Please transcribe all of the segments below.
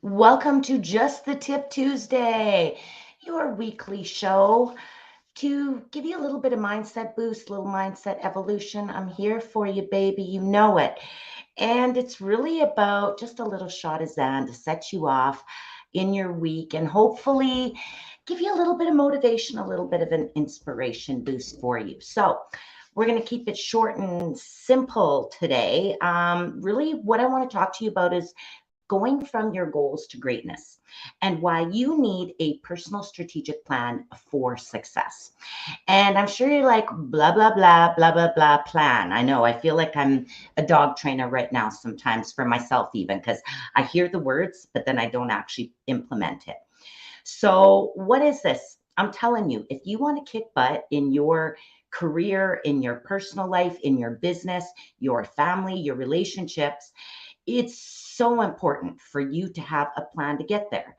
Welcome to Just the Tip Tuesday, your weekly show to give you a little bit of mindset boost, little mindset evolution. I'm here for you, baby. You know it. And it's really about just a little shot of Zan to set you off in your week and hopefully give you a little bit of motivation, a little bit of an inspiration boost for you. So, we're going to keep it short and simple today. Really, what I want to talk to you about is going from your goals to greatness and why you need a personal strategic plan for success. And I'm sure you're like, blah, blah, blah, blah, blah, blah, plan. I know, I feel like I'm a dog trainer right now, sometimes for myself, even because I hear the words, but then I don't actually implement it. So, what is this? I'm telling you, if you want to kick butt in your career, in your personal life, in your business, your family, your relationships, it's so important for you to have a plan to get there.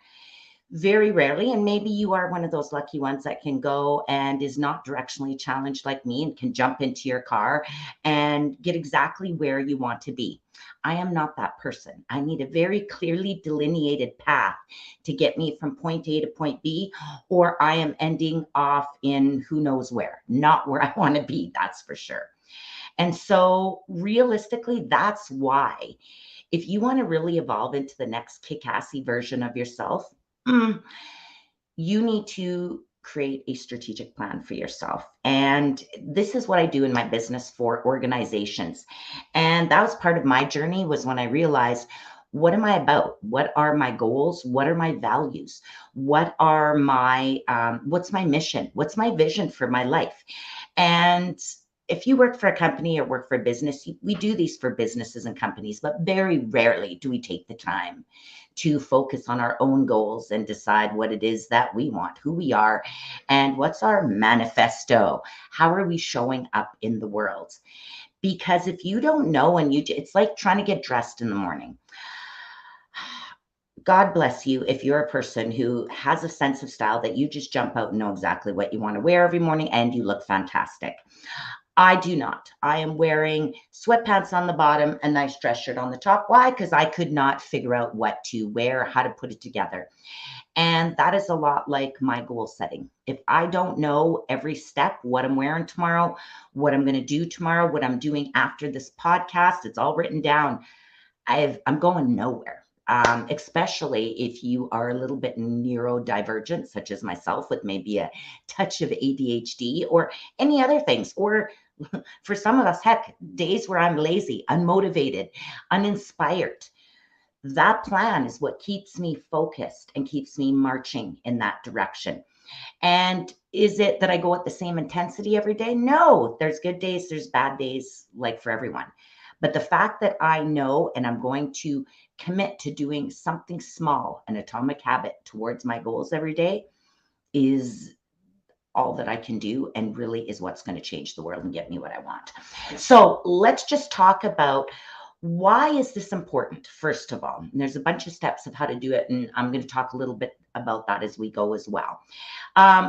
Very rarely, and maybe you are one of those lucky ones that can go and is not directionally challenged like me and can jump into your car and get exactly where you want to be. I am not that person. I need a very clearly delineated path to get me from point A to point B, or I am ending off in who knows where, not where I want to be, that's for sure. And so, realistically, that's why if you want to really evolve into the next kick-assy version of yourself, mm, you need to create a strategic plan for yourself. And this is what I do in my business for organizations. And that was part of my journey was when I realized, what am I about? What are my goals? What are my values? What's my mission? What's my vision for my life? And if you work for a company or work for a business, we do these for businesses and companies, but very rarely do we take the time to focus on our own goals and decide what it is that we want, who we are, and what's our manifesto. How are we showing up in the world? Because if you don't know it's like trying to get dressed in the morning. God bless you if you're a person who has a sense of style that you just jump out and know exactly what you want to wear every morning and you look fantastic. I do not. I am wearing sweatpants on the bottom, a nice dress shirt on the top. Why? Because I could not figure out what to wear, how to put it together. And that is a lot like my goal setting. If I don't know every step, what I'm wearing tomorrow, what I'm going to do tomorrow, what I'm doing after this podcast, it's all written down. I'm going nowhere. Especially if you are a little bit neurodivergent, such as myself, with maybe a touch of ADHD or any other things, or for some of us, heck, days where I'm lazy, unmotivated, uninspired. That plan is what keeps me focused and keeps me marching in that direction. And is it that I go at the same intensity every day? No, there's good days, there's bad days, like for everyone. But the fact that I know and I'm going to commit to doing something small, an atomic habit towards my goals every day, is all that I can do and really is what's going to change the world and get me what I want. So let's just talk about why is this important, first of all. And there's a bunch of steps of how to do it, and I'm going to talk a little bit about that as we go as well.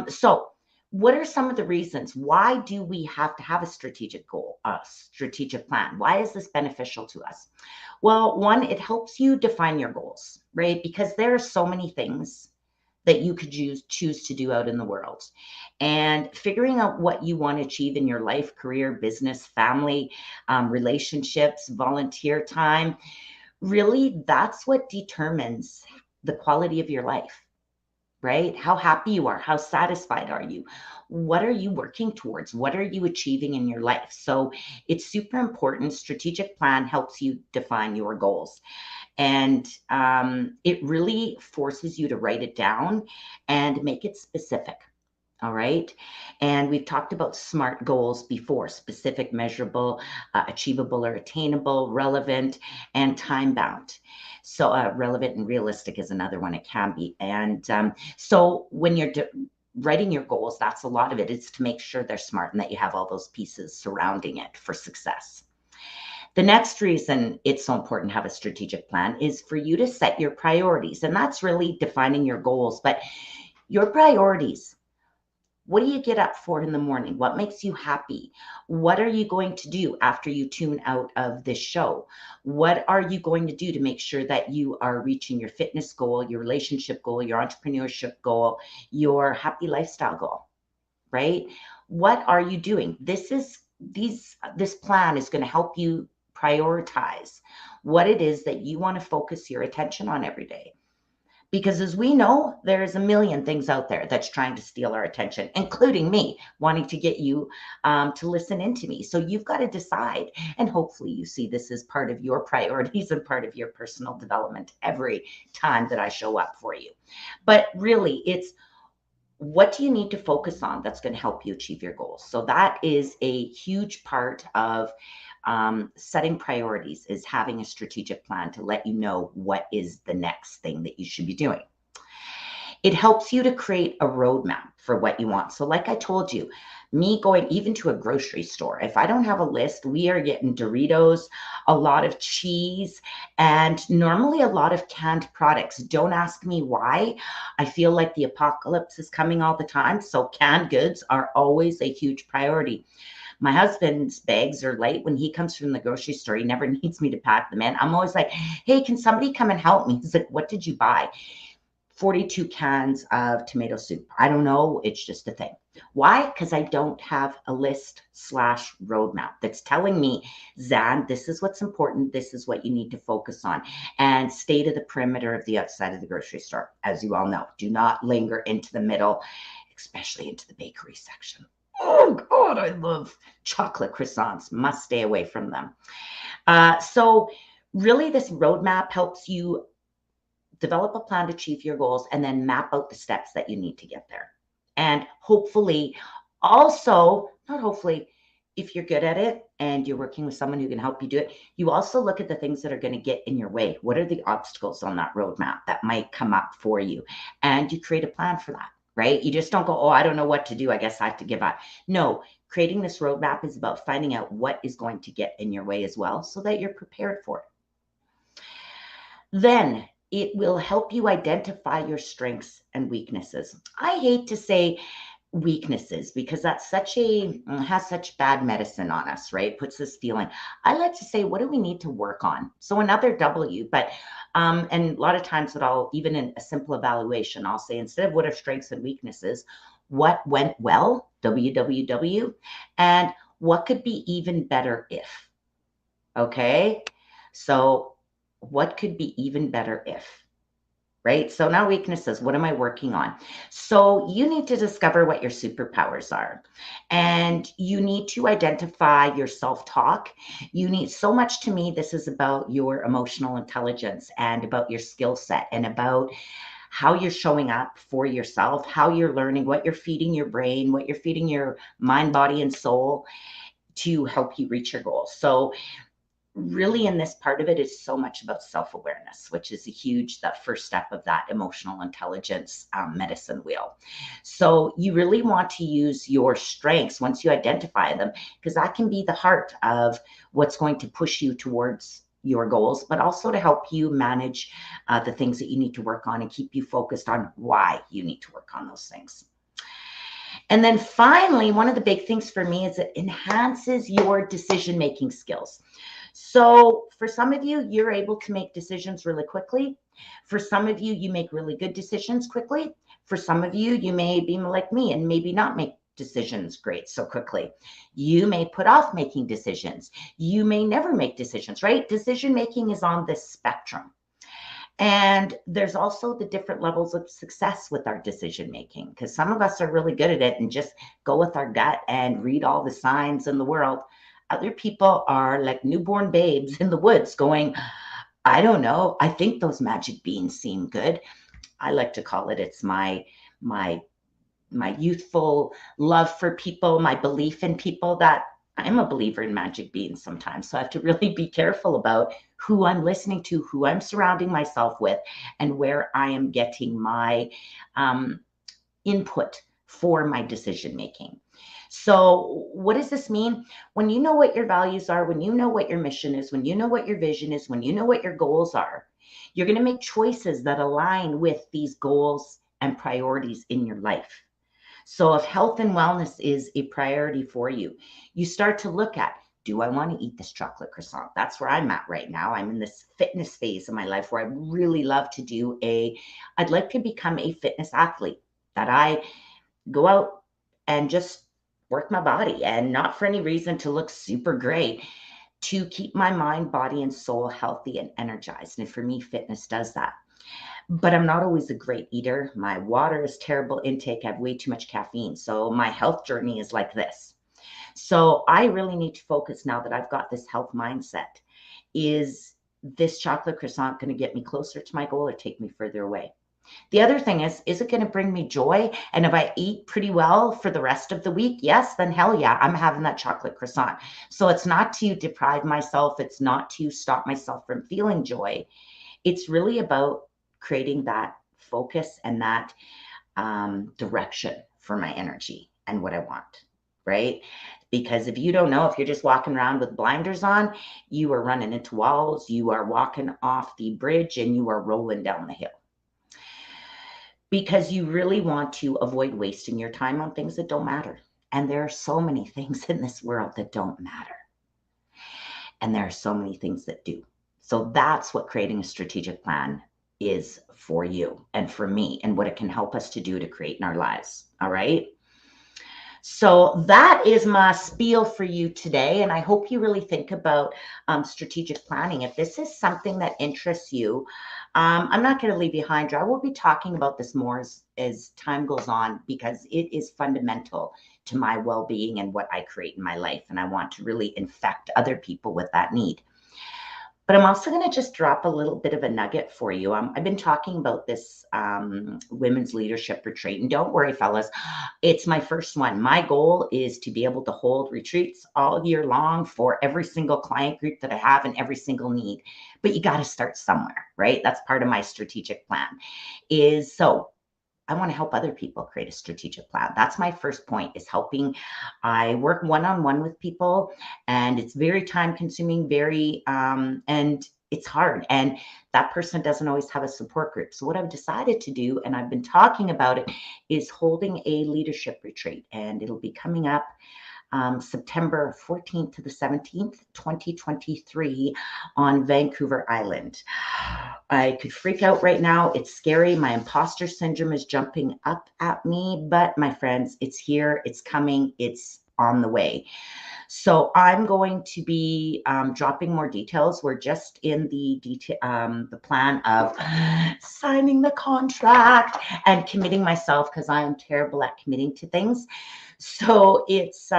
So, what are some of the reasons? Why do we have to have a strategic goal, a strategic plan? Why is this beneficial to us? Well, one, it helps you define your goals, right? Because there are so many things that you could choose to do out in the world. And figuring out what you want to achieve in your life, career, business, family, relationships, volunteer time, really, that's what determines the quality of your life, right? How happy you are, how satisfied are you? What are you working towards? What are you achieving in your life? So it's super important. Strategic plan helps you define your goals. And it really forces you to write it down and make it specific. All right. And we've talked about SMART goals before: specific, measurable, achievable or attainable, relevant, and time bound. So, relevant and realistic is another one it can be. And so, when you're writing your goals, that's a lot of it is to make sure they're smart and that you have all those pieces surrounding it for success. The next reason it's so important to have a strategic plan is for you to set your priorities. And that's really defining your goals, but your priorities. What do you get up for in the morning? What makes you happy? What are you going to do after you tune out of this show? What are you going to do to make sure that you are reaching your fitness goal, your relationship goal, your entrepreneurship goal, your happy lifestyle goal, right? What are you doing? This plan is going to help you prioritize what it is that you want to focus your attention on every day. Because as we know, there's a million things out there that's trying to steal our attention, including me wanting to get you to listen into me. So you've got to decide. And hopefully you see this as part of your priorities and part of your personal development every time that I show up for you. But really, it's what do you need to focus on that's going to help you achieve your goals? So that is a huge part of setting priorities, is having a strategic plan to let you know what is the next thing that you should be doing. It helps you to create a roadmap for what you want. So like I told you, me going even to a grocery store, if I don't have a list, we are getting Doritos, a lot of cheese, and normally a lot of canned products. Don't ask me why. I feel like the apocalypse is coming all the time. So canned goods are always a huge priority. My husband's bags are light when he comes from the grocery store. He never needs me to pack them in. I'm always like, hey, can somebody come and help me? He's like, what did you buy? 42 cans of tomato soup. I don't know. It's just a thing. Why? Because I don't have a list / roadmap that's telling me, Zan, this is what's important. This is what you need to focus on. And stay to the perimeter of the outside of the grocery store. As you all know, do not linger into the middle, especially into the bakery section. Oh, God, I love chocolate croissants. Must stay away from them. So really, this roadmap helps you develop a plan to achieve your goals and then map out the steps that you need to get there. And hopefully, also, not hopefully, if you're good at it and you're working with someone who can help you do it, you also look at the things that are going to get in your way. What are the obstacles on that roadmap that might come up for you? And you create a plan for that, right? You just don't go, oh, I don't know what to do. I guess I have to give up. No, creating this roadmap is about finding out what is going to get in your way as well so that you're prepared for it. Then it will help you identify your strengths and weaknesses. I hate to say weaknesses because that's has such bad medicine on us, right? Puts this feeling. I like to say, what do we need to work on? So another W, but and a lot of times that I'll, even in a simple evaluation, I'll say, instead of what are strengths and weaknesses, what went well, WWW, and what could be even better if. Okay, so what could be even better if, right? So now weaknesses, what am I working on? So you need to discover what your superpowers are, and you need to identify your self-talk. You need so much, to me, this is about your emotional intelligence and about your skill set and about how you're showing up for yourself, how you're learning, what you're feeding your brain, what you're feeding your mind, body, and soul to help you reach your goals. So really, in this part of it is so much about self-awareness, which is the first step of that emotional intelligence medicine wheel. So you really want to use your strengths once you identify them, because that can be the heart of what's going to push you towards your goals, but also to help you manage the things that you need to work on and keep you focused on why you need to work on those things. And then finally, one of the big things for me is it enhances your decision-making skills. So for some of you, you're able to make decisions really quickly. For some of you, you make really good decisions quickly. For some of you, you may be like me and maybe not make decisions great so quickly. You may put off making decisions. You may never make decisions, right? Decision making is on this spectrum. And there's also the different levels of success with our decision making, because some of us are really good at it and just go with our gut and read all the signs in the world. Other people are like newborn babes in the woods going, I don't know. I think those magic beans seem good. I like to call it, it's my youthful love for people, my belief in people, that I'm a believer in magic beans sometimes. So I have to really be careful about who I'm listening to, who I'm surrounding myself with, and where I am getting my input for my decision making. So what does this mean? When you know what your values are, when you know what your mission is, when you know what your vision is, when you know what your goals are, you're going to make choices that align with these goals and priorities in your life. So if health and wellness is a priority for you, you start to look at, do I want to eat this chocolate croissant? That's where I'm at right now. I'm in this fitness phase of my life where I really love to I'd like to become a fitness athlete, that I go out and just work my body, and not for any reason to look super great, to keep my mind, body, and soul healthy and energized. And for me, fitness does that. But I'm not always a great eater. My water is terrible intake. I have way too much caffeine. So my health journey is like this. So I really need to focus now that I've got this health mindset. Is this chocolate croissant going to get me closer to my goal or take me further away? The other thing is it going to bring me joy? And if I eat pretty well for the rest of the week, yes, then hell yeah, I'm having that chocolate croissant. So it's not to deprive myself. It's not to stop myself from feeling joy. It's really about creating that focus and that direction for my energy and what I want, right? Because if you don't know, if you're just walking around with blinders on, you are running into walls, you are walking off the bridge, and you are rolling down the hill. Because you really want to avoid wasting your time on things that don't matter. And there are so many things in this world that don't matter. And there are so many things that do. So that's what creating a strategic plan is for you and for me, and what it can help us to do to create in our lives. All right. So that is my spiel for you today. And I hope you really think about strategic planning. If this is something that interests you, I'm not going to leave you high and dry. We'll be talking about this more as time goes on, because it is fundamental to my well-being and what I create in my life. And I want to really infect other people with that need. But I'm also going to just drop a little bit of a nugget for you. I've been talking about this women's leadership retreat. And don't worry, fellas, it's my first one. My goal is to be able to hold retreats all year long for every single client group that I have and every single need. But you got to start somewhere, right? That's part of my strategic plan. I want to help other people create a strategic plan. That's my first point, is helping. I work one-on-one with people, and it's very time consuming, and it's hard. And that person doesn't always have a support group. So what I've decided to do, and I've been talking about it, is holding a leadership retreat, and it'll be coming up September 14th to the 17th, 2023 on Vancouver Island. I could freak out right now. It's scary. My imposter syndrome is jumping up at me, but my friends, it's here, it's coming, it's on the way. So I'm going to be dropping more details. We're just in the plan of signing the contract and committing myself, because I am terrible at committing to things. So it's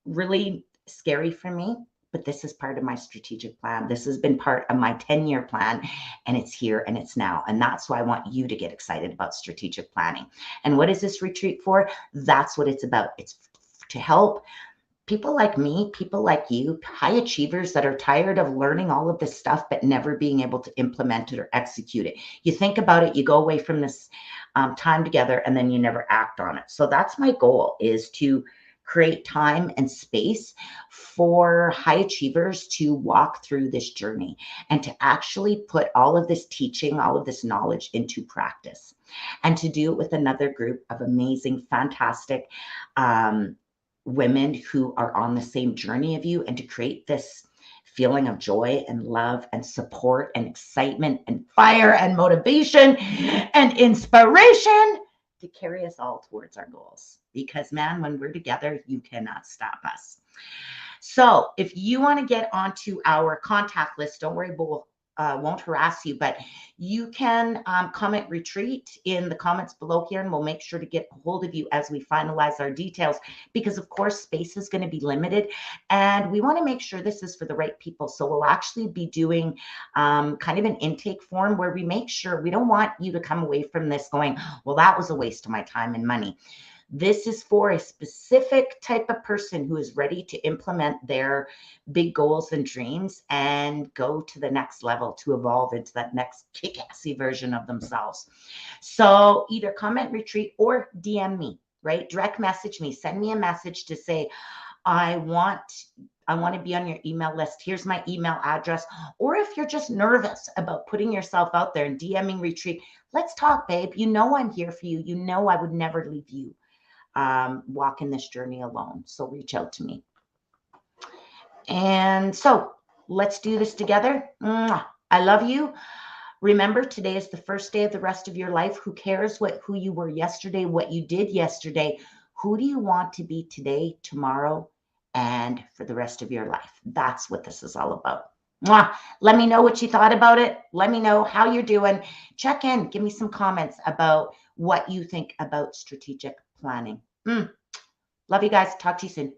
really scary for me, but this is part of my strategic plan. This has been part of my 10-year plan, and it's here and it's now. And that's why I want you to get excited about strategic planning. And what is this retreat for? That's what it's about. It's to help people like me, people like you, high achievers that are tired of learning all of this stuff, but never being able to implement it or execute it. You think about it, you go away from this time together, and then you never act on it. So that's my goal, is to create time and space for high achievers to walk through this journey and to actually put all of this teaching, all of this knowledge into practice, and to do it with another group of amazing, fantastic women who are on the same journey of you, and to create this feeling of joy and love and support and excitement and fire and motivation and inspiration to carry us all towards our goals. Because man, when we're together, you cannot stop us. So if you want to get onto our contact list, don't worry, we'll won't harass you, but you can comment retreat in the comments below here, and we'll make sure to get a hold of you as we finalize our details, because of course space is going to be limited, and we want to make sure this is for the right people. So we'll actually be doing kind of an intake form where we make sure, we don't want you to come away from this going, well, that was a waste of my time and money. This is for a specific type of person who is ready to implement their big goals and dreams and go to the next level, to evolve into that next kick-assy version of themselves. So either comment retreat or DM me, right? Direct message me, send me a message to say, I want to be on your email list. Here's my email address. Or if you're just nervous about putting yourself out there and DMing retreat, let's talk, babe. You know I'm here for you. You know I would never leave you walking this journey alone. So reach out to me. And so let's do this together. Mwah. I love you. Remember, today is the first day of the rest of your life. Who cares who you were yesterday, what you did yesterday? Who do you want to be today, tomorrow, and for the rest of your life? That's what this is all about. Mwah. Let me know what you thought about it. Let me know how you're doing. Check in. Give me some comments about what you think about strategic planning. Love you guys. Talk to you soon.